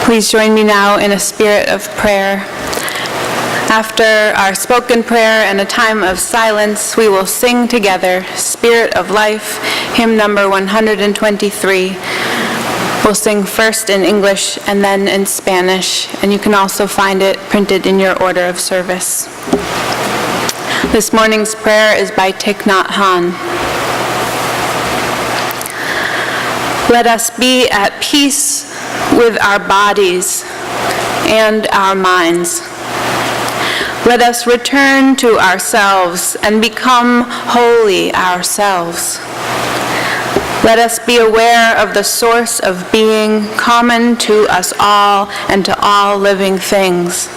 Please join me now in a spirit of prayer. After our spoken prayer and a time of silence, we will sing together Spirit of Life, hymn number 123. We'll sing first in English and then in Spanish, and you can also find it printed in your order of service. This morning's prayer is by Thich Nhat Hanh. Let us be at peace with our bodies and our minds. Let us return to ourselves and become holy ourselves. Let us be aware of the source of being common to us all and to all living things.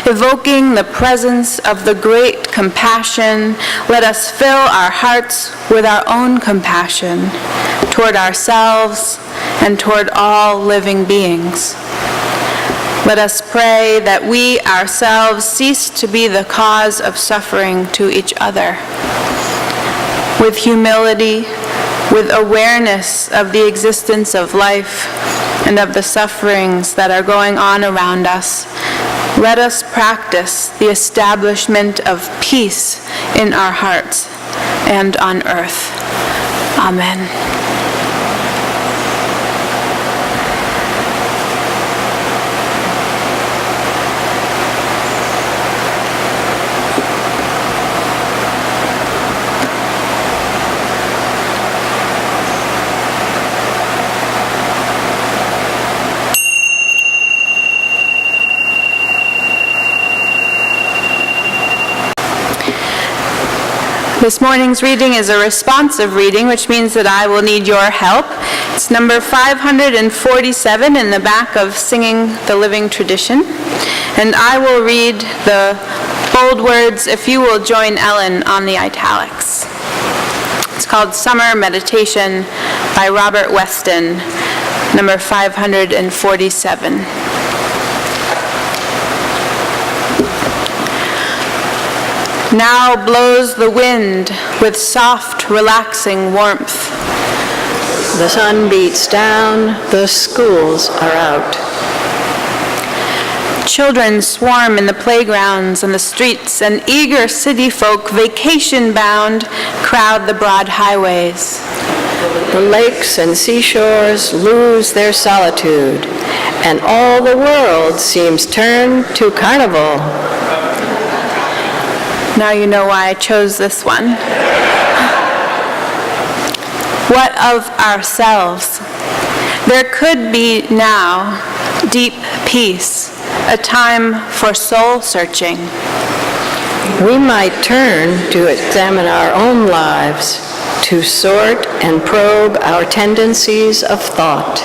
Evoking the presence of the great compassion, let us fill our hearts with our own compassion toward ourselves and toward all living beings. Let us pray that we ourselves cease to be the cause of suffering to each other. With humility, with awareness of the existence of life and of the sufferings that are going on around us, let us practice the establishment of peace in our hearts and on earth. Amen. This morning's reading is a responsive reading, which means that I will need your help. It's number 547 in the back of Singing the Living Tradition. And I will read the bold words if you will join Ellen on the italics. It's called Summer Meditation by Robert Weston, number 547. Now blows the wind with soft, relaxing warmth. The sun beats down, the schools are out. Children swarm in the playgrounds and the streets, and eager city folk, vacation-bound, crowd the broad highways. The lakes and seashores lose their solitude, and all the world seems turned to carnival. Now you know why I chose this one. What of ourselves? There could be now deep peace, a time for soul searching. We might turn to examine our own lives, to sort and probe our tendencies of thought.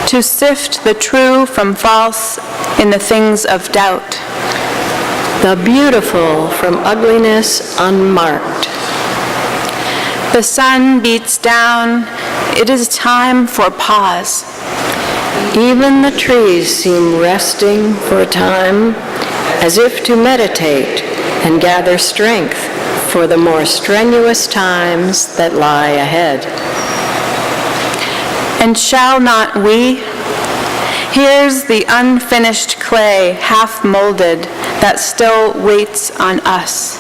To sift the true from false in the things of doubt. The beautiful from ugliness unmarked. The sun beats down. It is time for pause. Even the trees seem resting for a time, as if to meditate and gather strength for the more strenuous times that lie ahead. And shall not we? Here's the unfinished clay, half molded, that still waits on us.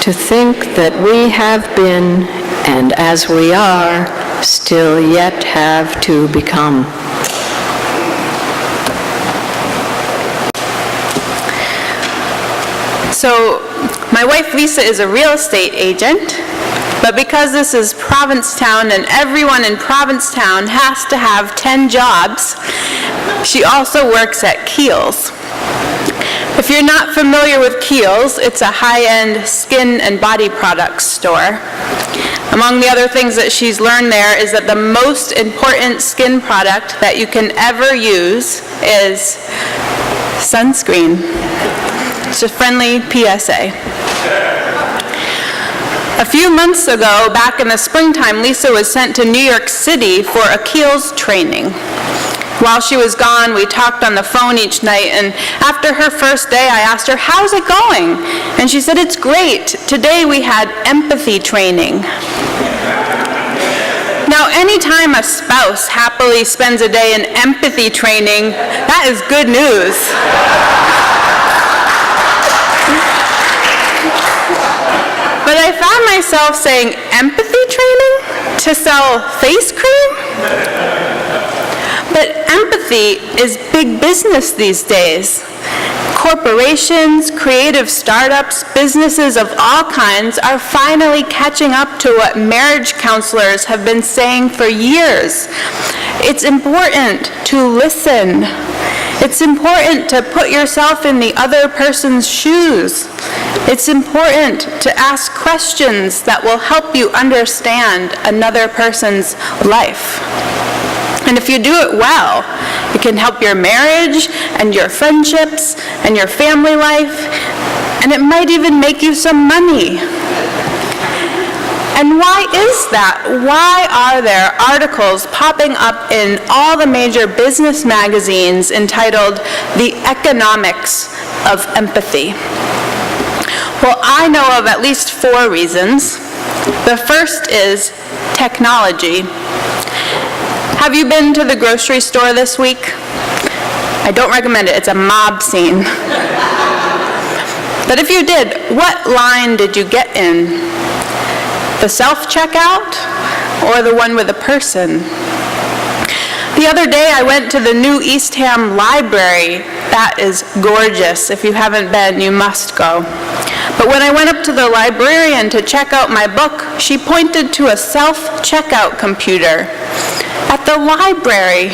To think that we have been, and as we are, still yet have to become. So, my wife Lisa is a real estate agent, but because this is Provincetown and everyone in Provincetown has to have 10 jobs, she also works at Kiehl's. If you're not familiar with Kiehl's, it's a high-end skin and body products store. Among the other things that she's learned there is that the most important skin product that you can ever use is sunscreen. It's a friendly PSA. A few months ago, back in the springtime, Lisa was sent to New York City for a Kiehl's training. While she was gone, we talked on the phone each night, and after her first day, I asked her, "How's it going?" And she said, "It's great. Today we had empathy training." Now, Now, anytime a spouse happily spends a day in empathy training, that is good news. But I found myself saying, empathy training? To sell face cream? But empathy is big business these days. Corporations, creative startups, businesses of all kinds are finally catching up to what marriage counselors have been saying for years. It's important to listen. It's important to put yourself in the other person's shoes. It's important to ask questions that will help you understand another person's life. And if you do it well, it can help your marriage and your friendships and your family life, and it might even make you some money. And why is that? Why are there articles popping up in all the major business magazines entitled "The Economics of Empathy"? Well, I know of at least 4 reasons. The first is technology. Have you been to the grocery store this week? I don't recommend it. It's a mob scene. But if you did, what line did you get in? The self-checkout or the one with a person? The other day I went to the new Eastham Library. That is gorgeous. If you haven't been, you must go. But when I went up to the librarian to check out my book, she pointed to a self-checkout computer at the library.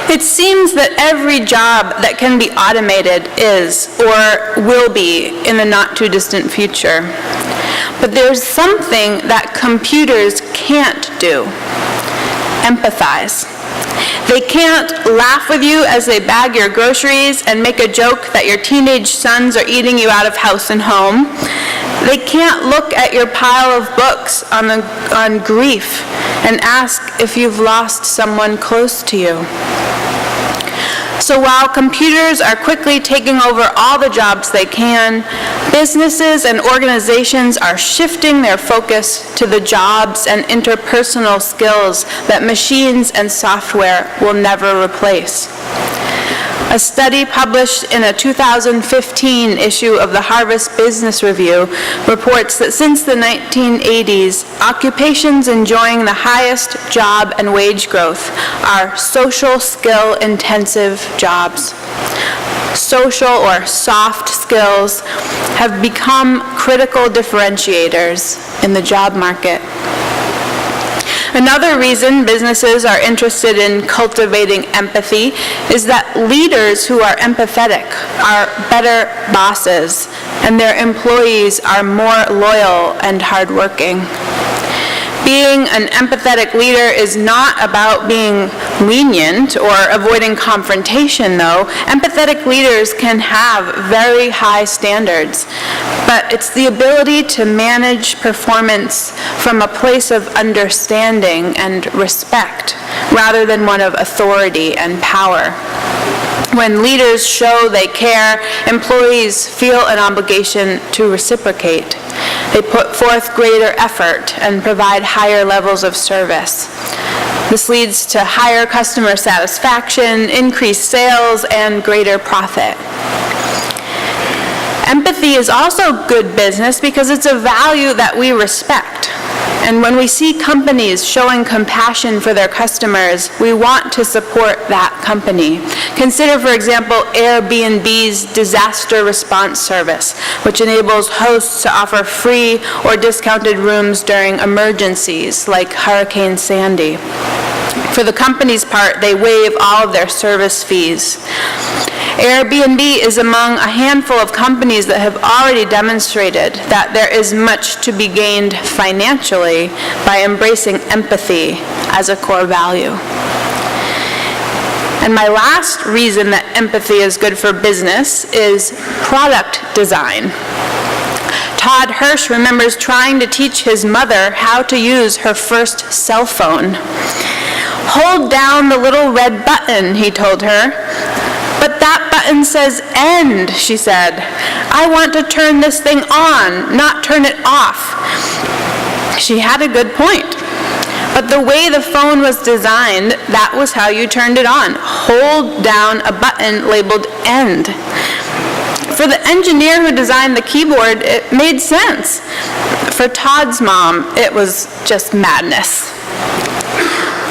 It seems that every job that can be automated is or will be in the not-too-distant future. But there's something that computers can't do: empathize. They can't laugh with you as they bag your groceries and make a joke that your teenage sons are eating you out of house and home. They can't look at your pile of books on grief and ask if you've lost someone close to you. So while computers are quickly taking over all the jobs they can, businesses and organizations are shifting their focus to the jobs and interpersonal skills that machines and software will never replace. A study published in a 2015 issue of the Harvard Business Review reports that since the 1980s, occupations enjoying the highest job and wage growth are social skill-intensive jobs. Social or soft skills have become critical differentiators in the job market. Another reason businesses are interested in cultivating empathy is that leaders who are empathetic are better bosses, and their employees are more loyal and hardworking. Being an empathetic leader is not about being lenient or avoiding confrontation, though. Empathetic leaders can have very high standards, but it's the ability to manage performance from a place of understanding and respect, rather than one of authority and power. When leaders show they care, employees feel an obligation to reciprocate. They put forth greater effort and provide higher levels of service. This leads to higher customer satisfaction, increased sales, and greater profit. Empathy is also good business because it's a value that we respect. And when we see companies showing compassion for their customers, we want to support that company. Consider, for example, Airbnb's disaster response service, which enables hosts to offer free or discounted rooms during emergencies like Hurricane Sandy. For the company's part, they waive all of their service fees. Airbnb is among a handful of companies that have already demonstrated that there is much to be gained financially by embracing empathy as a core value. And my last reason that empathy is good for business is product design. Todd Hirsch remembers trying to teach his mother how to use her first cell phone. "Hold down the little red button," he told her. "But that button says end," she said. "I want to turn this thing on, not turn it off." She had a good point. But the way the phone was designed, that was how you turned it on. Hold down a button labeled end. For the engineer who designed the keyboard, it made sense. For Todd's mom, it was just madness.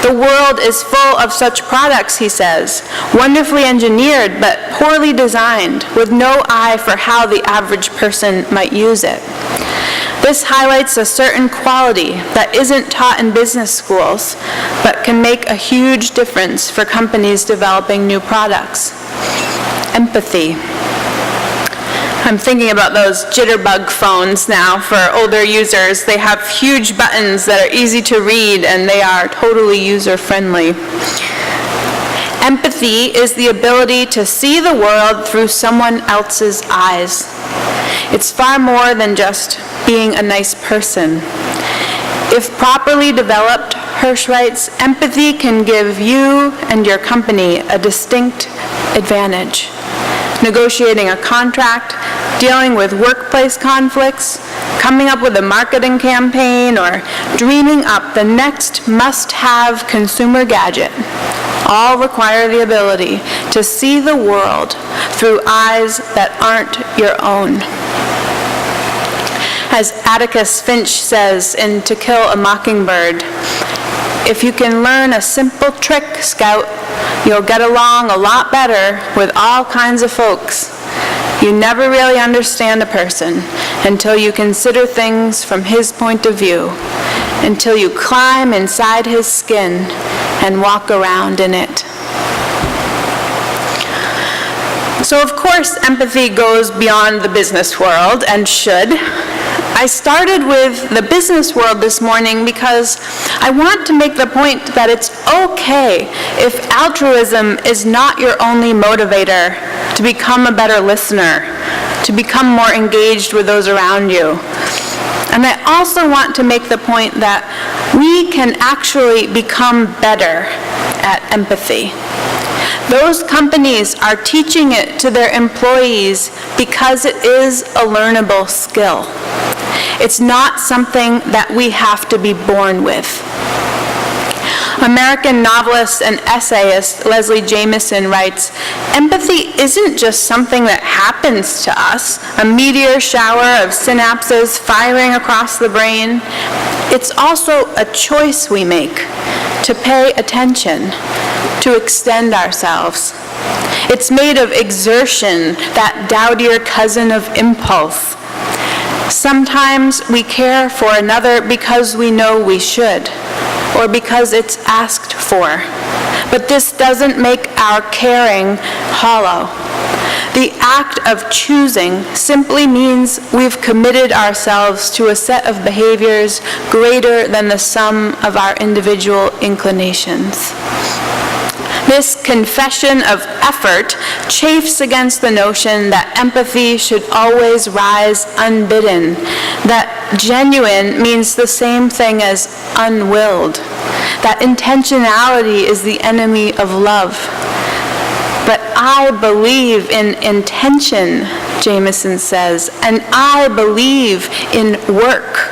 The world is full of such products, he says, wonderfully engineered but poorly designed, with no eye for how the average person might use it. This highlights a certain quality that isn't taught in business schools, but can make a huge difference for companies developing new products. Empathy. I'm thinking about those jitterbug phones now for older users. They have huge buttons that are easy to read, and they are totally user-friendly. Empathy is the ability to see the world through someone else's eyes. It's far more than just being a nice person. If properly developed, Hirsch writes, empathy can give you and your company a distinct advantage. Negotiating a contract, dealing with workplace conflicts, coming up with a marketing campaign, or dreaming up the next must-have consumer gadget all require the ability to see the world through eyes that aren't your own. As Atticus Finch says in To Kill a Mockingbird, if you can learn a simple trick, Scout, you'll get along a lot better with all kinds of folks. You never really understand a person until you consider things from his point of view, until you climb inside his skin and walk around in it. So of course, empathy goes beyond the business world, and should. I started with the business world this morning because I want to make the point that it's okay if altruism is not your only motivator to become a better listener, to become more engaged with those around you. And I also want to make the point that we can actually become better at empathy. Those companies are teaching it to their employees because it is a learnable skill. It's not something that we have to be born with. American novelist and essayist Leslie Jamison writes, empathy isn't just something that happens to us, a meteor shower of synapses firing across the brain. It's also a choice we make to pay attention, to extend ourselves. It's made of exertion, that dowdier cousin of impulse. Sometimes we care for another because we know we should, or because it's asked for. But this doesn't make our caring hollow. The act of choosing simply means we've committed ourselves to a set of behaviors greater than the sum of our individual inclinations. This confession of effort chafes against the notion that empathy should always rise unbidden, that genuine means the same thing as unwilled, that intentionality is the enemy of love. But I believe in intention, Jamison says, and I believe in work.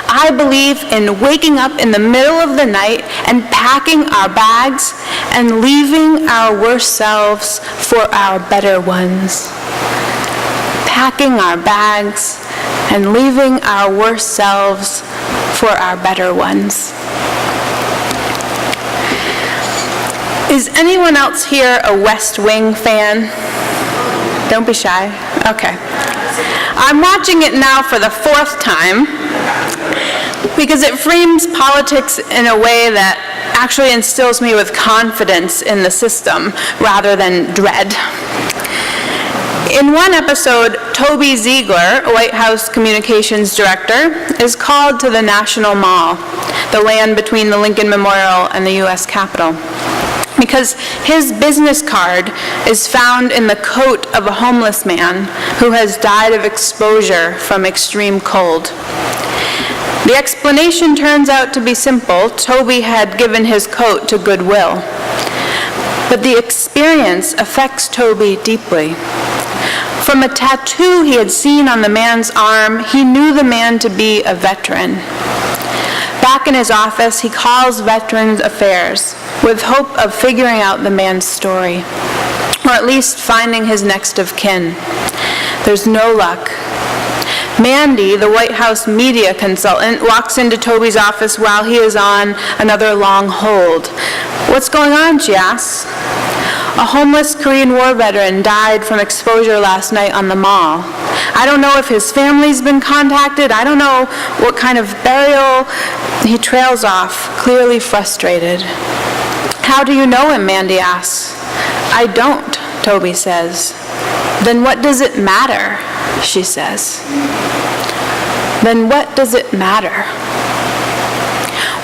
I believe in waking up in the middle of the night and packing our bags and leaving our worst selves for our better ones. Packing our bags and leaving our worst selves for our better ones. Is anyone else here a West Wing fan? Don't be shy. Okay. I'm watching it now for the 4th time because it frames politics in a way that actually instills me with confidence in the system rather than dread. In one episode, Toby Ziegler, White House communications director, is called to the National Mall, the land between the Lincoln Memorial and the U.S. Capitol, because his business card is found in the coat of a homeless man who has died of exposure from extreme cold. The explanation turns out to be simple. Toby had given his coat to Goodwill. But the experience affects Toby deeply. From a tattoo he had seen on the man's arm, he knew the man to be a veteran. Back in his office, he calls Veterans Affairs with hope of figuring out the man's story, or at least finding his next of kin. There's no luck. Mandy, the White House media consultant, walks into Toby's office while he is on another long hold. "What's going on?" she asks. "A homeless Korean War veteran died from exposure last night on the mall. I don't know if his family's been contacted. I don't know what kind of burial." He trails off, clearly frustrated. "How do you know him?" Mandy asks. "I don't," Toby says. "Then what does it matter?" she says. Then what does it matter?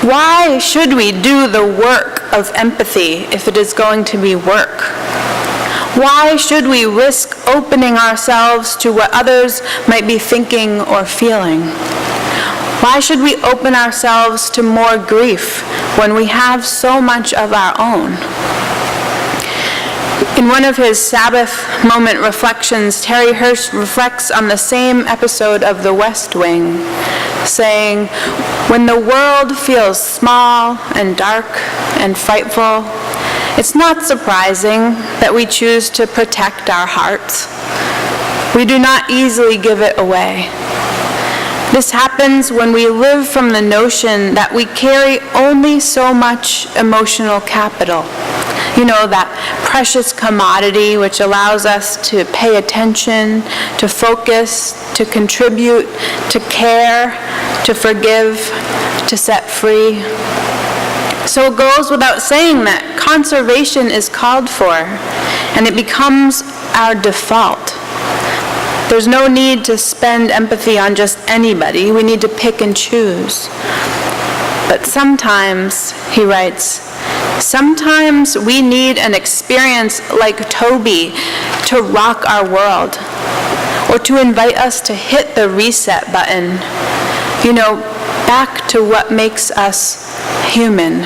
Why should we do the work of empathy if it is going to be work? Why should we risk opening ourselves to what others might be thinking or feeling? Why should we open ourselves to more grief when we have so much of our own? In one of his Sabbath moment reflections, Terry Hirsch reflects on the same episode of The West Wing, saying, "When the world feels small and dark and frightful, it's not surprising that we choose to protect our hearts. We do not easily give it away. This happens when we live from the notion that we carry only so much emotional capital. You know, that precious commodity which allows us to pay attention, to focus, to contribute, to care, to forgive, to set free. So it goes without saying that conservation is called for, and it becomes our default. There's no need to spend empathy on just anybody. We need to pick and choose. But sometimes," he writes, "sometimes we need an experience like Toby to rock our world, or to invite us to hit the reset button, you know, back to what makes us human."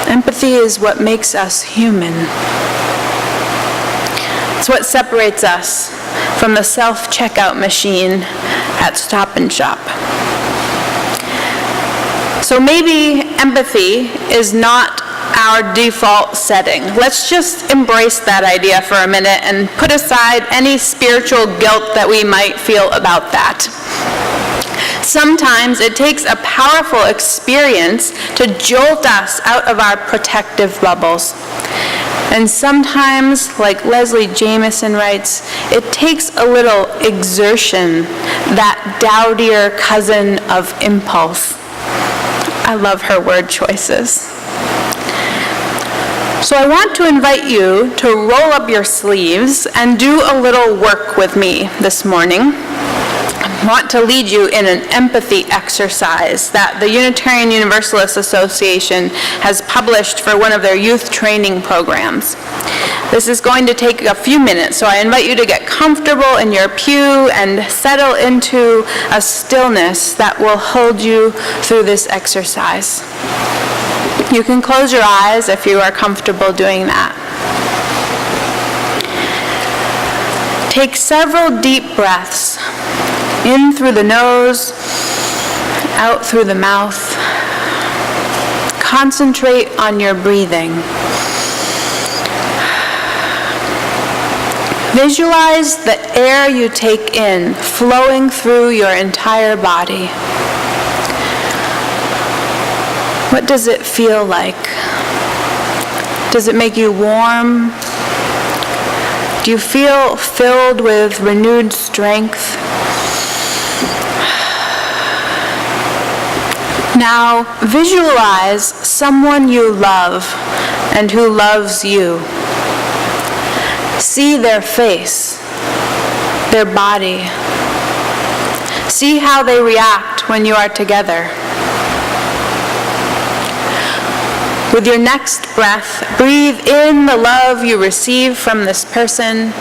Empathy is what makes us human. It's what separates us from the self-checkout machine at Stop and Shop. So maybe empathy is not our default setting. Let's just embrace that idea for a minute and put aside any spiritual guilt that we might feel about that. Sometimes it takes a powerful experience to jolt us out of our protective bubbles. And sometimes, like Leslie Jameson writes, it takes a little exertion, that dowdier cousin of impulse. I love her word choices. So I want to invite you to roll up your sleeves and do a little work with me this morning. I want to lead you in an empathy exercise that the Unitarian Universalist Association has published for one of their youth training programs. This is going to take a few minutes, so I invite you to get comfortable in your pew and settle into a stillness that will hold you through this exercise. You can close your eyes if you are comfortable doing that. Take several deep breaths, in through the nose, out through the mouth. Concentrate on your breathing. Visualize the air you take in flowing through your entire body. What does it feel like? Does it make you warm? Do you feel filled with renewed strength? Now, visualize someone you love and who loves you. See their face, their body. See how they react when you are together. With your next breath, breathe in the love you receive from this person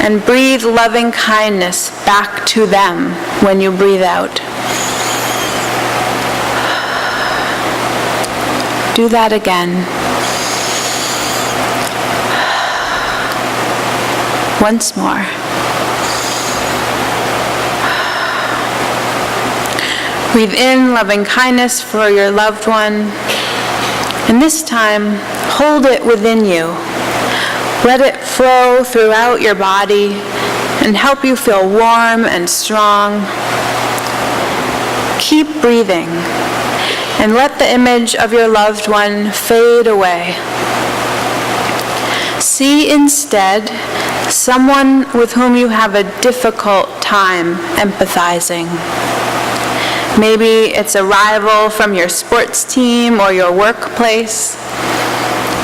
and breathe loving kindness back to them when you breathe out. Do that again. Once more. Breathe in loving kindness for your loved one, and this time, hold it within you. Let it flow throughout your body and help you feel warm and strong. Keep breathing, and let the image of your loved one fade away. See instead someone with whom you have a difficult time empathizing. Maybe it's a rival from your sports team or your workplace.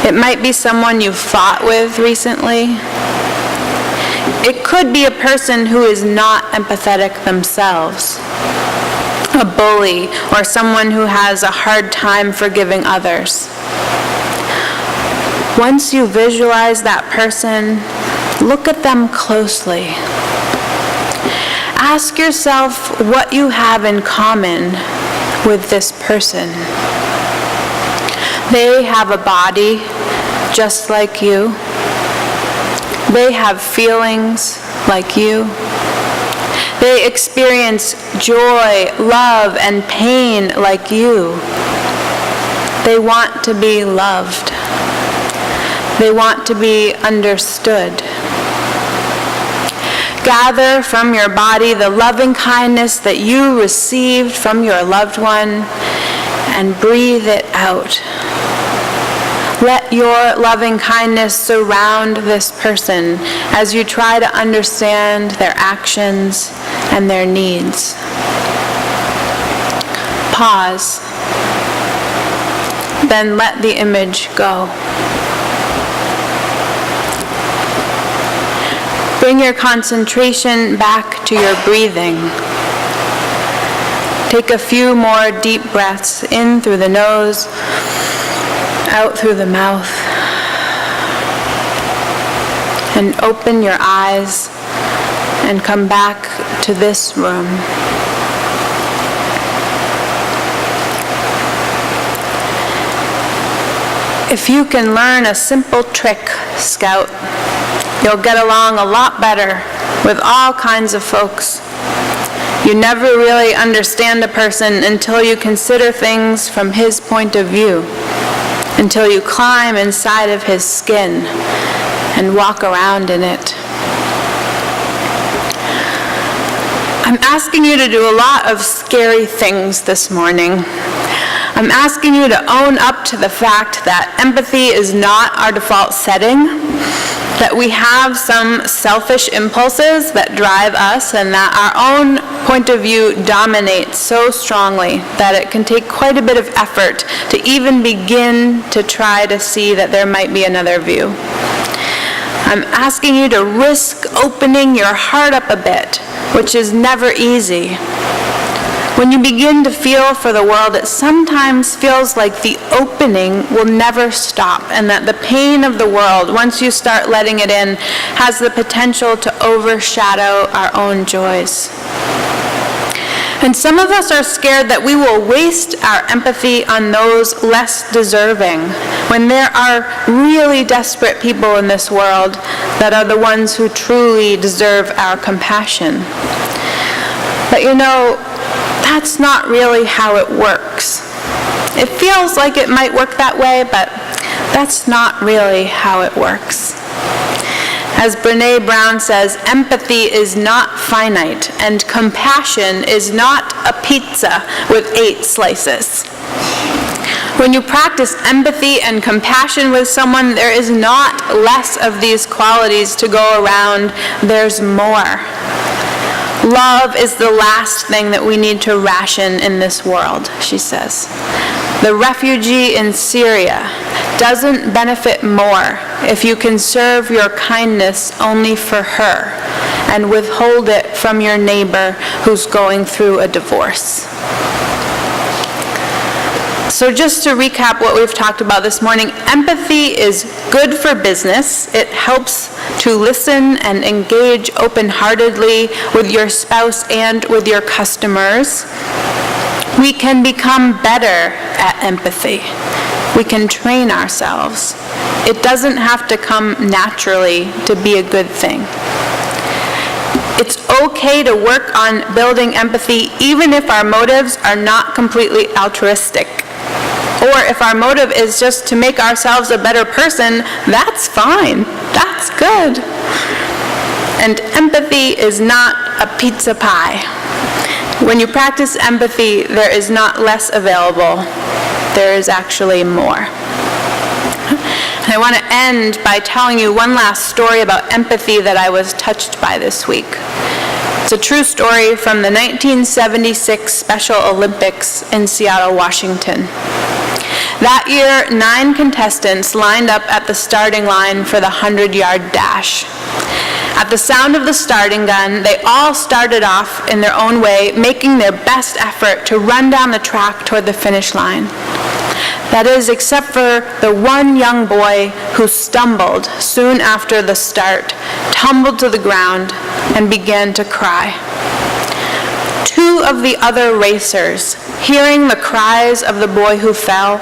It might be someone you fought with recently. It could be a person who is not empathetic themselves, a bully or someone who has a hard time forgiving others. Once you visualize that person, look at them closely. Ask yourself what you have in common with this person. They have a body just like you. They have feelings like you. They experience joy, love, and pain like you. They want to be loved. They want to be understood. Gather from your body the loving kindness that you received from your loved one and breathe it out. Let your loving kindness surround this person as you try to understand their actions and their needs. Pause. Then let the image go. Bring your concentration back to your breathing. Take a few more deep breaths in through the nose, out through the mouth, and open your eyes and come back to this room. If you can learn a simple trick, Scout, you'll get along a lot better with all kinds of folks. You never really understand a person until you consider things from his point of view, until you climb inside of his skin and walk around in it. I'm asking you to do a lot of scary things this morning. I'm asking you to own up to the fact that empathy is not our default setting, that we have some selfish impulses that drive us, and that our own point of view dominates so strongly that it can take quite a bit of effort to even begin to try to see that there might be another view. I'm asking you to risk opening your heart up a bit, which is never easy. When you begin to feel for the world, it sometimes feels like the opening will never stop, and that the pain of the world, once you start letting it in, has the potential to overshadow our own joys. And some of us are scared that we will waste our empathy on those less deserving, when there are really desperate people in this world that are the ones who truly deserve our compassion. But you know, that's not really how it works. It feels like it might work that way, but that's not really how it works. As Brené Brown says, empathy is not finite, and compassion is not a pizza with 8 slices. When you practice empathy and compassion with someone, there is not less of these qualities to go around, there's more. Love is the last thing that we need to ration in this world, she says. The refugee in Syria doesn't benefit more if you can serve your kindness only for her and withhold it from your neighbor who's going through a divorce. So just to recap what we've talked about this morning, empathy is good for business. It helps to listen and engage open-heartedly with your spouse and with your customers. We can become better at empathy. We can train ourselves. It doesn't have to come naturally to be a good thing. It's okay to work on building empathy even if our motives are not completely altruistic. Or if our motive is just to make ourselves a better person, that's fine. That's good. And empathy is not a pizza pie. When you practice empathy, there is not less available. There is actually more. And I want to end by telling you one last story about empathy that I was touched by this week. It's a true story from the 1976 Special Olympics in Seattle, Washington. That year, 9 contestants lined up at the starting line for the 100-yard dash. At the sound of the starting gun, they all started off in their own way, making their best effort to run down the track toward the finish line. That is, except for the one young boy who stumbled soon after the start, tumbled to the ground, and began to cry. 2 of the other racers, hearing the cries of the boy who fell,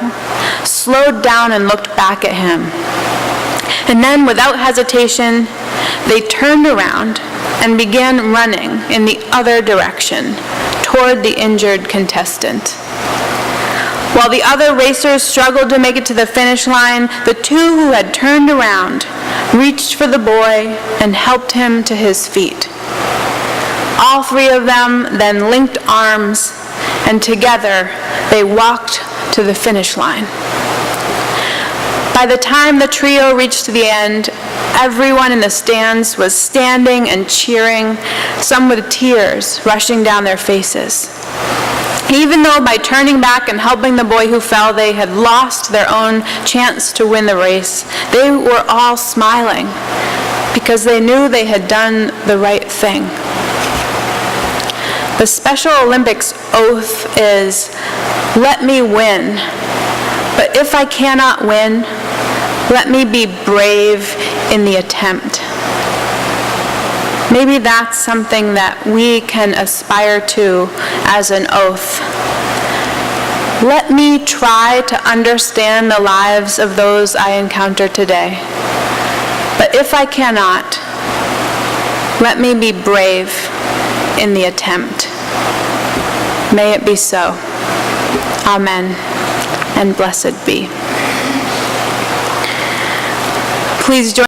slowed down and looked back at him. And then, without hesitation, they turned around and began running in the other direction, toward the injured contestant. While the other racers struggled to make it to the finish line, the 2 who had turned around reached for the boy and helped him to his feet. All 3 of them then linked arms, and together they walked to the finish line. By the time the trio reached the end, everyone in the stands was standing and cheering, some with tears rushing down their faces. Even though by turning back and helping the boy who fell, they had lost their own chance to win the race, they were all smiling because they knew they had done the right thing. The Special Olympics oath is, "Let me win, but if I cannot win, let me be brave in the attempt." Maybe that's something that we can aspire to as an oath. Let me try to understand the lives of those I encounter today. But if I cannot, let me be brave in the attempt. May it be so. Amen, and blessed be. Please join